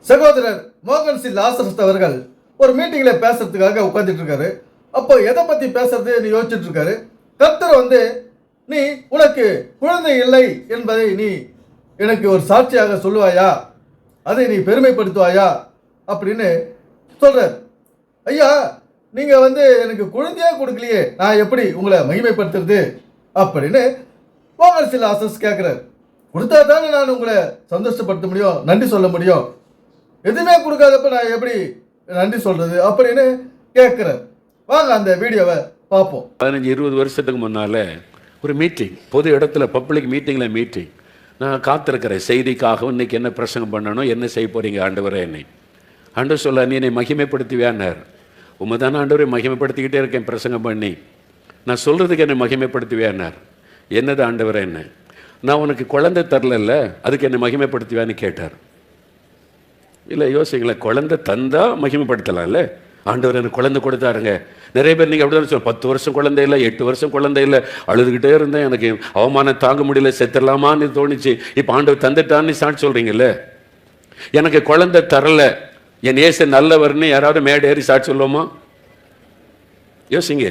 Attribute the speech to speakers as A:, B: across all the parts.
A: சகோதரர் மோகன் C Lazarus அவர்கள் ஒரு மீட்டிங்ல பேசுறதுக்காக உட்கார்ந்துட்டு இருக்காரு. அப்போ எதை பத்தி பேசுறது யோசிச்சுட்டு இருக்காரு. கர்த்தர் நீ உனக்கு குழந்தை இல்லை என்பதை நீ எனக்கு ஒரு சாட்சியாக சொல்லுவாயா, அதை நீ பெருமைப்படுத்துவாயா அப்படின்னு சொல்றார். ஐயா, நீங்க எனக்கு குழந்தையா கொடுக்கலையே, நான் எப்படி உங்களை மகிமைப்படுத்துறது அப்படின்னு மோகன் சி லாசரஸ் கேட்கிறார். கொடுத்தா தானே நான் உங்களை சந்தோஷப்படுத்த முடியும், நன்றி சொல்ல முடியும். எதுவுமே கொடுக்காதப்ப நான் எப்படி நன்றி சொல்றது அப்படின்னு கேட்கிறார். வாங்க அந்த வீடியோவை பார்ப்போம்.
B: 15-20 வருஷத்துக்கு முன்னால ஒரு மீட்டிங், பொது இடத்துல பப்ளிக் மீட்டிங்கில் மீட்டிங். நான் காத்திருக்கிறேன் செய்திக்காக. இன்னைக்கு என்ன பிரசங்கம் பண்ணணும், என்ன செய்ய போறீங்க ஆண்டவரே. ஆண்டவர் சொல்ல, நீ என்னை மகிமைப்படுத்துவேன்னார். உண்மைதானே ஆண்டவரை மகிமைப்படுத்திக்கிட்டே இருக்கேன் பிரசங்கம் பண்ணி. நான் சொல்றதுக்கு என்னை மகிமைப்படுத்துவேன்னார். என்னது ஆண்டவரே என்ன, நான் உனக்கு குழந்தை தரல, அதுக்கு என்னை மகிமைப்படுத்துவேன்னு கேட்டார். இல்லை யோசிங்களேன், குழந்தை தந்தா மகிமைப்படுத்தலாம்ல. ஆண்டவர் எனக்கு குழந்தை கொடுத்தாருங்க. நிறைய பேர் நீங்கள் அப்படி தான் சொல்லுங்கள், 10 வருஷம் குழந்தை இல்லை, 8 வருஷம் குழந்தை இல்லை, அழுதுகிட்டே இருந்தேன், எனக்கு அவமானம் தாங்க முடியல, செத்துடலாமான்னு தோணுச்சு, இப்போ ஆண்டவர் தந்துட்டான்னு சாட்சி சொல்கிறீங்கல்ல. எனக்கு குழந்தை தரல, என் ஏசு நல்லவர்னு யாராவது மேடை ஏறி சாட்சி சொல்லுவோமா? யோசிங்க.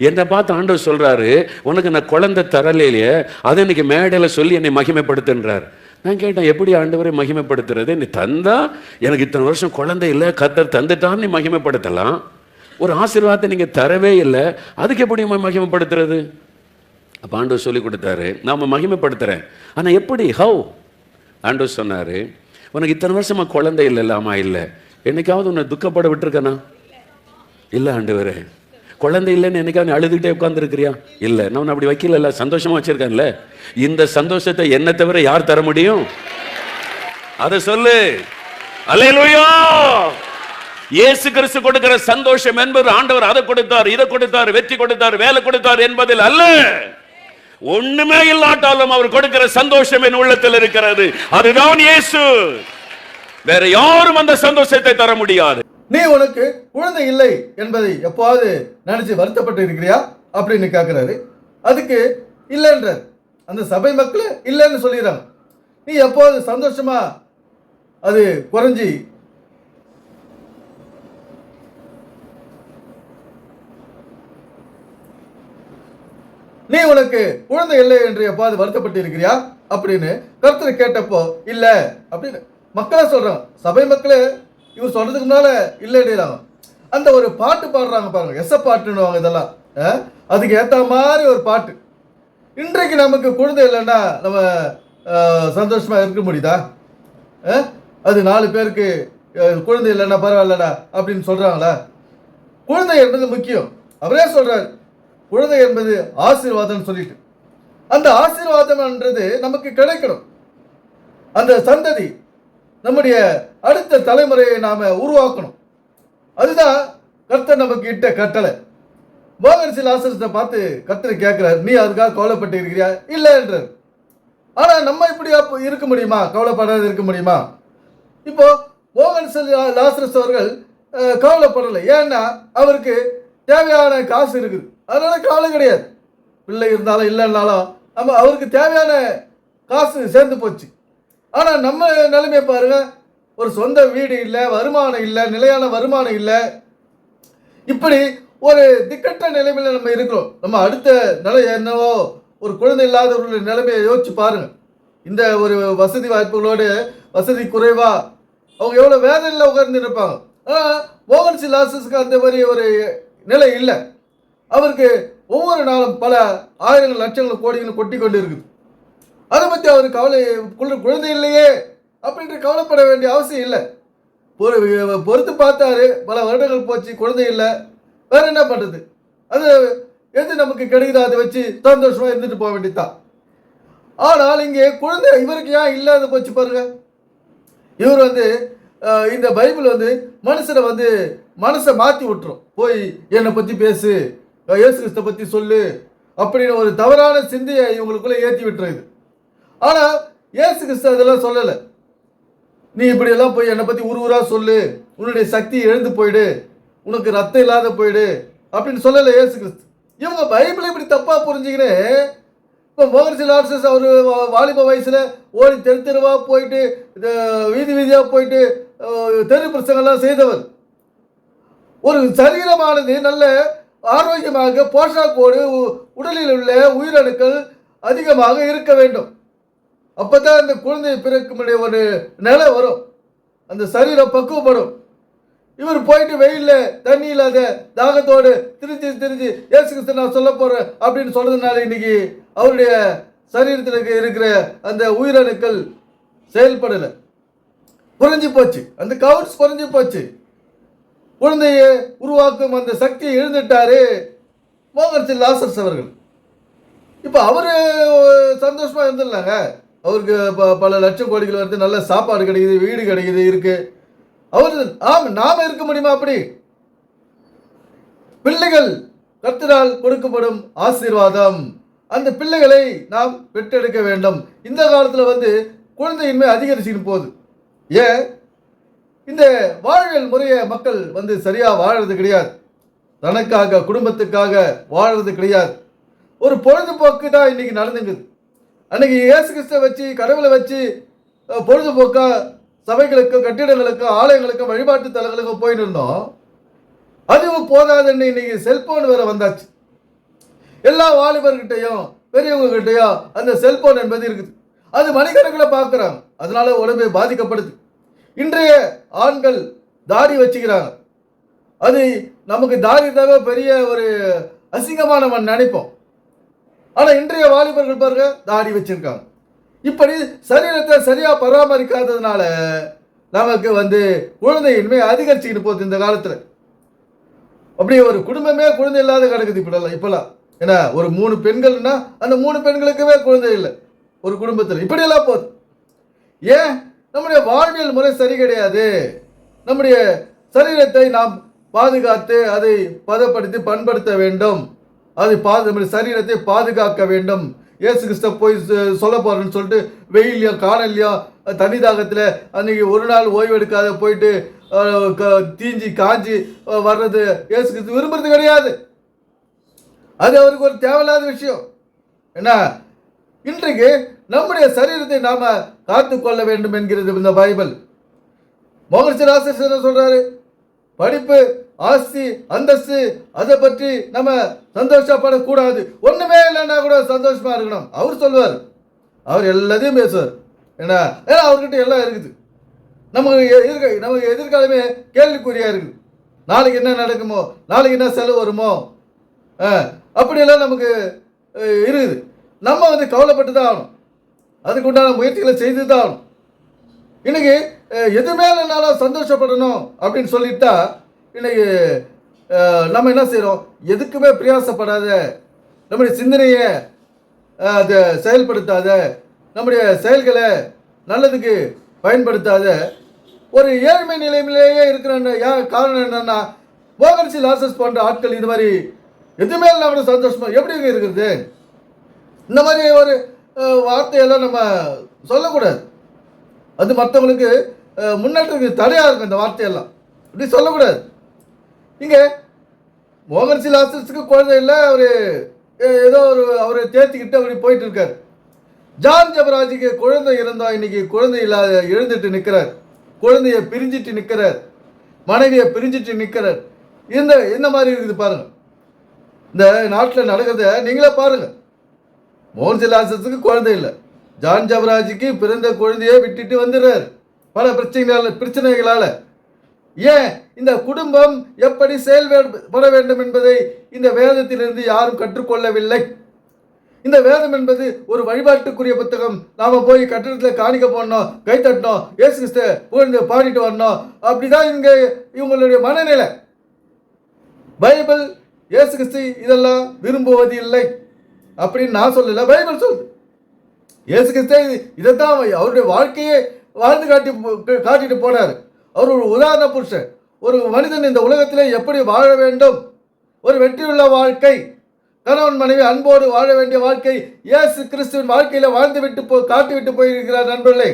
B: என்னை பார்த்து ஆண்டவர் சொல்கிறாரு, உனக்கு நான் குழந்தை தரலையே, அதை இன்னைக்கு மேடையில் சொல்லி என்னை மகிமைப்படுத்துன்றார். நான் கேட்டேன், எப்படி ஆண்டவரை மகிமைப்படுத்துறது? நீ தந்தா எனக்கு இத்தனை வருஷம் குழந்தை இல்லை, கர்த்தர் தந்துட்டான்னு நீ மகிமைப்படுத்தலாம். ஒரு ஆசீர்வாதத்தை நீங்கள் தரவே இல்லை, அதுக்கு எப்படி மகிமைப்படுத்துறது? அப்போ ஆண்டவர் சொல்லி கொடுத்தாரு, நாம் மகிமைப்படுத்துகிறேன். ஆனால் எப்படி, ஹவ்? ஆண்டவர் சொன்னார், உனக்கு இத்தனை வருஷமா குழந்தை இல்லை. இல்லாமா இல்லை, என்னைக்காவது உன்னை துக்கப்பட விட்டுருக்கனா? இல்லை ஆண்டவரே. குழந்தை இல்லைன்னு என்னைக்காவது அழுதுகிட்டே உட்காந்துருக்கிறியா? இல்லை. நான் அப்படி வைக்கல, சந்தோஷமா வச்சிருக்கேன்ல. இந்த சந்தோஷத்தை என்ன தவிர யார் தர முடியும்? அதை சொல்லு. அல்லேலூயா. இயேசு கிறிஸ்து கொடுக்கிற சந்தோஷம் என்பது ஆண்டவர் அதை கொடுத்தார், இதை கொடுத்தார், வெற்றி கொடுத்தார், வேலை கொடுத்தார் என்பதில் அல்ல. ஒண்ணுமே இல்லாட்டாலும் அவர் கொடுக்கிற சந்தோஷம் என் உள்ளத்தில் இருக்கிறது. அதுதான் இயேசு. வேற யாரும் அந்த சந்தோஷத்தை தர முடியாது.
A: நீ உனக்கு குழந்தை இல்லை என்பதை எப்போது நினைச்சு வருத்தப்பட்டு இருக்கிறியா அப்படின்னு கேட்கிறாரு. அதுக்கு இல்லைன்றார். அந்த சபை மக்கள் இல்லைன்னு சொல்லிடுறாங்க. நீ எப்போது சந்தோஷமா அது குறைஞ்சி நீ உனக்கு குழந்தை இல்லை என்று எப்பாவது வருத்தப்பட்டு இருக்கிறியா அப்படின்னு கர்த்தர் கேட்டப்போ இல்லை அப்படின்னு மக்களே சொல்றாங்க. சபை மக்களே இவர் சொல்றதுக்கு முன்னால இல்லைன்றாங்க. அந்த ஒரு பாட்டு பாடுறாங்க பாருங்க, எச பாட்டுன்னு இதெல்லாம். அதுக்கு ஏற்ற மாதிரி ஒரு பாட்டு. இன்றைக்கு நமக்கு குழந்தை இல்லைன்னா நம்ம சந்தோஷமா இருக்க முடியுதா? அது 4 பேருக்கு குழந்தை இல்லைன்னா பரவாயில்லடா அப்படின்னு சொல்றாங்களா? குழந்தை என்பது முக்கியம். அவரே சொல்றாரு, குழந்தை என்பது ஆசீர்வாதம் சொல்லிட்டு. அந்த ஆசீர்வாதம்ன்றது நமக்கு கிடைக்கணும். அந்த சந்ததி, நம்முடைய அடுத்த தலைமுறையை நாம உருவாக்கணும். அதுதான் கர்த்தர் நமக்கு இட்ட கட்டளை. மோகன் சி லாசரஸை பார்த்து கர்த்தர் கேட்கிறார், நீ அதுக்காக கவலைப்பட்டு இருக்கிறியா? இல்லை என்றார். ஆனா நம்ம இப்படி இருக்க முடியுமா? கவலைப்படாத இருக்க முடியுமா? இப்போ மோகன் சி லாசரஸ் அவர்கள் கவலைப்படலை. ஏன்னா அவருக்கு தேவையான காசு இருக்குது, அதனால கவலை கிடையாது. பிள்ளை இருந்தாலும் இல்லைன்னாலும் அவருக்கு தேவையான காசு சேர்ந்து போச்சு. ஆனா நம்ம நிலைமையை பாருங்க, ஒரு சொந்த வீடு இல்லை, வருமானம் இல்லை, நிலையான வருமானம் இல்லை. இப்படி ஒரு திக்கட்ட நிலைமையில நம்ம இருக்கிறோம். நம்ம அடுத்த நிலை என்னவோ, ஒரு குழந்தை இல்லாதவர்களுடைய நிலைமையை யோசிச்சு பாருங்க. இந்த ஒரு வசதி வாய்ப்புகளோடு வசதி குறைவா அவங்க எவ்வளவு வேதனையில் உட்கார்ந்து இருப்பாங்க. ஆனால் மோகன் சி லாசரஸுக்கு அந்த மாதிரி ஒரு நிலை இல்லை. அவருக்கு ஒவ்வொரு நாளும் பல ஆயிரங்கள் லட்சங்கள் கோடிகள் கொட்டி கொண்டு இருக்குது. அதை பற்றி அவர் குழந்தை இல்லையே அப்படின்ட்டு கவலைப்பட வேண்டிய அவசியம் இல்லை. பொறுத்து பார்த்தாரு, பல வருடங்கள் போச்சு, குழந்தை இல்லை, வேற என்ன பண்றது? அது எது நமக்கு கிடைக்குதோ அதை வச்சு சந்தோஷமா இருந்துட்டு போக வேண்டியதுதான். ஆனால் இங்கே குழந்தை இவருக்கு ஏன் இல்லாத போச்சு பாருங்க. இவர் இந்த பைபிள் மனுஷனை மனசை மாற்றி விட்டுரும். போய் என்னை பற்றி பேசு, இயேசு கிறிஸ்துவை பற்றி சொல்லு அப்படின்னு ஒரு தவறான சிந்தையை இவங்களுக்குள்ள ஏற்றி விட்டுறது. ஆனா இயேசு கிறிஸ்து அதெல்லாம் சொல்லலை. நீ இப்படி எல்லாம் போய் என்னை பத்தி ஊரா சொல்லு, உன்னுடைய சக்தி எழுந்து போயிடு, உனக்கு ரத்தம் இல்லாத போயிடு அப்படின்னு சொல்லலை இயேசு கிறிஸ்து. இவங்க பைபிளை இப்படி தப்பா புரிஞ்சுக்கின்னு இப்போ மோகன்சி லார்சஸ் அவர் வாலிப வயசில் ஓடி தெரு தெருவாக போயிட்டு வீதி வீதியாக போயிட்டு தெரு பிரச்சனைலாம் செய்தவர். ஒரு சரீரமானது நல்ல ஆரோக்கியமாக போஷாக்கோடு உடலில் உள்ள உயிரணுக்கள் அதிகமாக இருக்க வேண்டும். அப்பதான் அந்த குழந்தை பிறக்கும் ஒரு நிலை வரும், அந்த சரீரம் பக்குவப்படும். இவர் போயிட்டு வெயிலில் தண்ணி இல்லாத தாகத்தோடு திரிஞ்சு இயேசு கிறிஸ்து நான் சொல்ல போறேன் அப்படின்னு சொல்றதுனால இன்னைக்கு அவருடைய சரீரத்தில் இருக்கிற அந்த உயிரணுக்கள் செயல்படலை, குறைஞ்சி போச்சு, அந்த கவுன்ஸ் குறைஞ்சி போச்சு. குழந்தையை உருவாக்கும் அந்த சக்தியை இழந்துட்டாரு மோகன்சி லாசர்ஸ் அவர்கள். இப்போ அவரு சந்தோஷமா இருந்துடலாங்க, அவருக்கு பல லட்சம் கோடிகள் வருது, நல்ல சாப்பாடு கிடைக்குது, வீடு கிடைக்குது, இருக்கு. அவர் நாம இருக்க முடியுமா அப்படி? பிள்ளைகள் கர்த்தரால் கொடுக்கப்படும் ஆசீர்வாதம், அந்த பிள்ளைகளை நாம் பெற்றெடுக்க வேண்டும். இந்த காலத்தில் குழந்தையின்மை அதிகரிச்சுன்னு போகுது. ஏன்? இந்த வாழ்வியல் முறையை மக்கள் சரியா வாழறது கிடையாது, தனக்காக குடும்பத்துக்காக வாழறது கிடையாது. ஒரு பொழுதுபோக்கு தான் இன்னைக்கு நடந்துங்குது. அன்னைக்கு இயேசு கிறிஸ்துவை வச்சு கடவுளை வச்சு பொழுதுபோக்கா சபைகளுக்கு கட்டிடங்களுக்கு ஆலயங்களுக்கு வழிபாட்டு தலங்களுக்கு போயிட்டு இருந்தோம். அதுவும் போதாதுன்னு இன்னைக்கு செல்போன் வேற வந்தாச்சு. எல்லா வாலிபர்கிட்டையும் பெரியவங்க கிட்டையும் அந்த செல்போன் என்பது இருக்குது. அது மணிக்கணக்கில் பார்க்குறாங்க, அதனால உடம்பு பாதிக்கப்படுது. இன்றைய ஆண்கள் தாடி வச்சுக்கிறாங்க. அது நமக்கு தாடி தவிர பெரிய ஒரு அசிங்கமாக நம்ம நினைப்போம். ஆனால் இன்றைய வாலிபர்கள் பாருங்க தாடி வச்சிருக்காங்க. இப்படி சரீரத்தை சரியா பராமரிக்காததுனால நமக்கு குழந்தையின்மை அதிகரிச்சுக்கிட்டு போகுது இந்த காலத்தில். அப்படி ஒரு குடும்பமே குழந்தை இல்லாத கிடக்குது இப்பெல்லாம். ஏன்னா ஒரு 3 பெண்கள்னா அந்த 3 பெண்களுக்குமே குழந்தை இல்லை ஒரு குடும்பத்தில். இப்படியெல்லாம் போகுது. ஏன்? நம்முடைய வாழ்வியல் முறை சரி கிடையாது. நம்முடைய சரீரத்தை நாம் பாதுகாத்து அதை பதப்படுத்தி பண்படுத்த வேண்டும். அதை நம்முடைய சரீரத்தை பாதுகாக்க வேண்டும். இயேசு கிறிஸ்த போய் சொல்ல போறேன்னு சொல்லிட்டு வெயிலையும் காணலையும் தண்ணி தாகத்தில் அன்னைக்கு ஒரு நாள் ஓய்வு எடுக்காத போயிட்டு தீஞ்சி காஞ்சி வர்றது இயேசு கிறிஸ்து விரும்புறது கிடையாது. அது அவருக்கு ஒரு தேவையில்லாத விஷயம். என்ன? இன்றைக்கு நம்முடைய சரீரத்தை நாம காத்து கொள்ள வேண்டும் என்கிறது இந்த பைபிள். மோகன்சி லாசர்ஸ் என்ன சொல்றாரு? படிப்பு, ஆஸ்தி, அந்தஸ்து அதை பற்றி நம்ம சந்தோஷப்படக்கூடாது. ஒண்ணுமே இல்லைன்னா கூட சந்தோஷமா இருக்கணும் அவர் சொல்லுவார். அவர் எல்லாத்தையும் பேசுவார். ஏன்னா அவர்கிட்ட எல்லாம் இருக்குது. நமக்கு எதிர்காலமே கேள்விக்குறியா இருக்குது. நாளைக்கு என்ன நடக்குமோ, நாளைக்கு என்ன செலவு வருமோ, அப்படியெல்லாம் நமக்கு இருக்குது. நம்ம கவலைப்பட்டு தான் ஆகணும், அதுக்கு உண்டான முயற்சிகளை செய்து தான் ஆகணும். இன்னைக்கு எதுவுமே இல்லைனாலும் சந்தோஷப்படணும் அப்படின்னு சொல்லிட்டா இன்னைக்கு நம்ம என்ன செய்கிறோம்? எதுக்குமே பிரயாசப்படாத, நம்முடைய சிந்தனையை அதை செயல்படுத்தாத, நம்முடைய செயல்களை நல்லதுக்கு பயன்படுத்தாத ஒரு ஏழ்மை நிலையிலேயே இருக்கிற காரணம் என்னன்னா, மோகன்சி லாசஸ் போன்ற ஆட்கள் இது மாதிரி எதுவுமே இல்லாமல் சந்தோஷமா எப்படி இருக்கிறது? இந்த மாதிரி ஒரு வார்த்தையெல்லாம் நம்ம சொல்லக்கூடாது. அது மற்றவங்களுக்கு முன்னேற்றத்துக்கு தடையாக இருக்கும். இந்த வார்த்தையெல்லாம் இப்படி சொல்லக்கூடாது. இங்கே மோகன்சி லாசர்ஸுக்கு குழந்தை இல்லை, அவர் ஏதோ அவரை தேர்த்திக்கிட்டு அப்படி போயிட்டு இருக்கார். ஜான் ஜெபராஜுக்கு குழந்தை இருந்தால் இன்னைக்கு குழந்தை இல்லாத எழுந்துட்டு நிற்கிறார், குழந்தைய பிரிஞ்சிட்டு நிற்கிறார், மனைவியை பிரிஞ்சிட்டு நிற்கிறார். இந்த மாதிரி இருக்குது பாருங்க. இந்த நாட்டில் நடக்கிறத நீங்களே பாருங்க. மோகன்சி லாசர்ஸுக்கு குழந்தை இல்லை, ஜான் ஜெபராஜுக்கு பிறந்த குழந்தையை விட்டுட்டு வந்துடுறார் பல பிரச்சனைகளால். ஏன்? இந்த குடும்பம் எப்படி செயல்பட வேண்டும் என்பதை இந்த வேதத்திலிருந்து யாரும் கற்றுக்கொள்ளவில்லை. இந்த வேதம் என்பது ஒரு வழிபாட்டுக்குரிய புத்தகம். நாம போய் கட்டடத்தில் காணிக்க போடணும், கை தட்டணும், இயேசு கிறிஸ்து புகழ்ந்து பாடிட்டு வரணும், அப்படிதான் இவங்களுடைய மனநிலை. பைபிள் இயேசு கிறிஸ்து இதெல்லாம் விரும்புவது இல்லை அப்படின்னு நான் சொல்லல, பைபிள் சொல்லுது. இயேசு கிறிஸ்து இதைத்தான் அவருடைய வாழ்க்கையை வாழ்ந்து காட்டிட்டு போனார். அவர் ஒரு உதாரண புருஷன். ஒரு மனிதன் இந்த உலகத்திலே எப்படி வாழ வேண்டும், ஒரு வெற்றியுள்ள வாழ்க்கை, கணவன் மனைவி அன்போடு வாழ வேண்டிய வாழ்க்கை இயேசு கிறிஸ்துவின் வாழ்க்கையில வாழ்ந்துவிட்டு காட்டிவிட்டு போயிருக்கிறார் நண்பர்களே.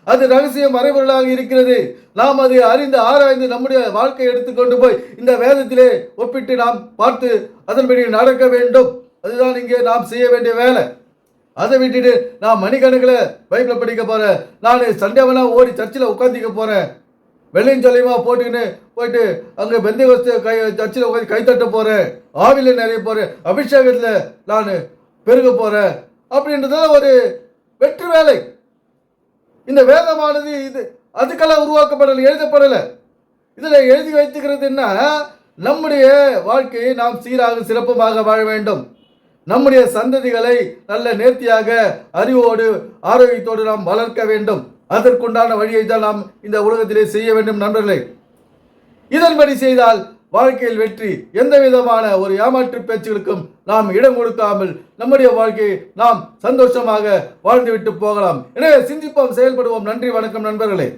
A: அது ரகசியம் மறைபொருளாக இருக்கிறது. நாம் அதை அறிந்து ஆராய்ந்து நம்முடைய வாழ்க்கையை எடுத்துக்கொண்டு போய் இந்த வேதத்திலே ஒப்பிட்டு நாம் பார்த்து அதன்படி நடக்க வேண்டும். அதுதான் இங்கே நாம் செய்ய வேண்டிய வேலை. அதை விட்டுட்டு நான் மணிக்கணக்கில் பைபிளை படிக்க போறேன், நான் சண்டேவனா ஓடி சர்ச்சில் உட்காந்துக்க போறேன், வெள்ளையும் சொல்லியுமா போட்டுக்கின்னு போயிட்டு அங்கே பெந்தைகோஸ்து சர்ச்சில் உட்காந்து கைத்தட்ட போறேன், ஆவியில் நிறைய போறேன், அபிஷேகத்தில் நான் பெருக போறேன் அப்படின்றதால ஒரு வெற்றி வேலை. இந்த வேதமானது இது அதுக்கெல்லாம் உருவாக்கப்படலை, எழுதப்படலை. இதில் எழுதி வைத்துக்கிறதுன்னா நம்முடைய வாழ்க்கையை நாம் சீராக சிறப்புமாக வாழ வேண்டும், நம்முடைய சந்ததிகளை நல்ல நேர்த்தியாக அறிவோடு ஆரோக்கியத்தோடு நாம் வளர்க்க வேண்டும். அதற்குண்டான வழியை தான் நாம் இந்த உலகத்திலே செய்ய வேண்டும் நண்பர்களே. இதன்படி செய்தால் வாழ்க்கையில் வெற்றி. எந்த விதமான ஒரு ஏமாற்று பேச்சுகளுக்கும் நாம் இடம் கொடுக்காமல் நம்முடைய வாழ்க்கையை நாம் சந்தோஷமாக வாழ்ந்துவிட்டு போகலாம். எனவே சிந்திப்போம், செயல்படுவோம். நன்றி, வணக்கம் நண்பர்களே.